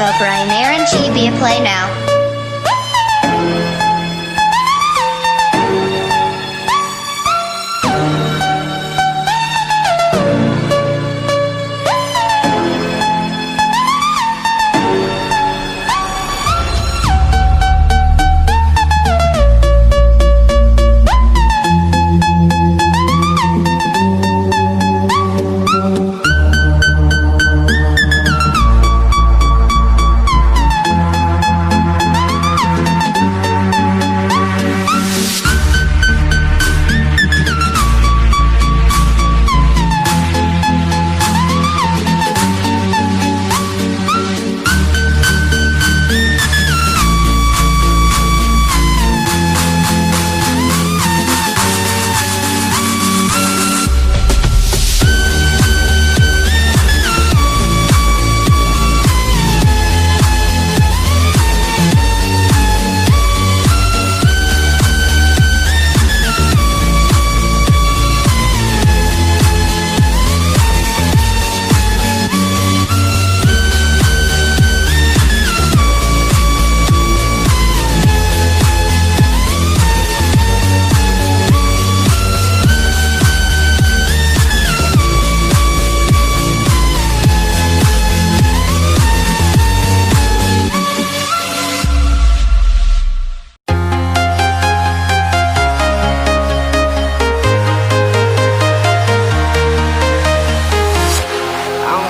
the brain and GB play now.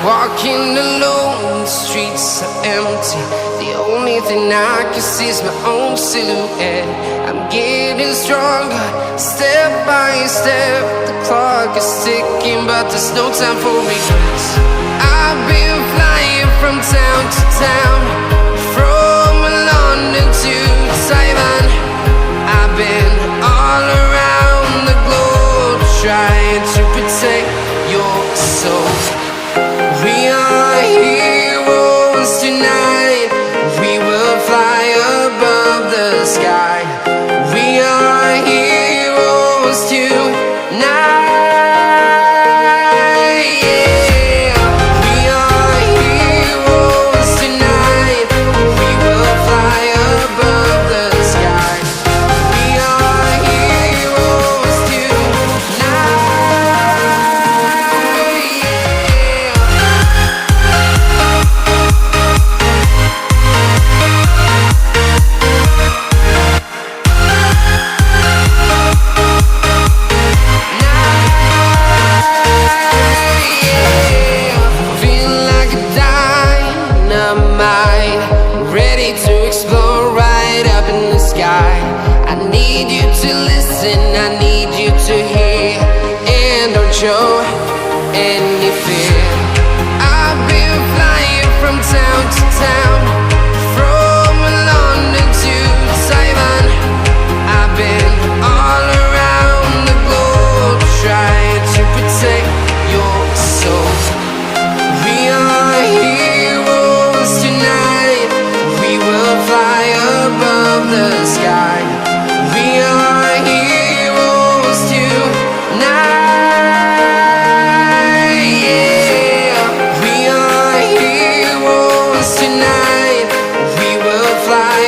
Walking alone, the streets are empty. The only thing I can see is my own silhouette. I'm getting stronger, step by step. The clock is ticking, but there's no time for regrets. I've been flying from town to town, from London to Taiwan. I've been all around the globe, trying to protect your soul. We are heroes tonight. We will fly above the sky. We are heroes tonight. Yeah. We are heroes tonight. We will fly above the sky. We are heroes tonight. Ready to explore right up in the sky. I need you to listen, I need you to hear, and don't show any fear. I've been flying from town to town, from London to Taiwan. I've been all around the globe, trying to protect your soul. We are heroes tonight. We will fly above the sky. We are heroes tonight. Yeah. We are heroes tonight. We will fly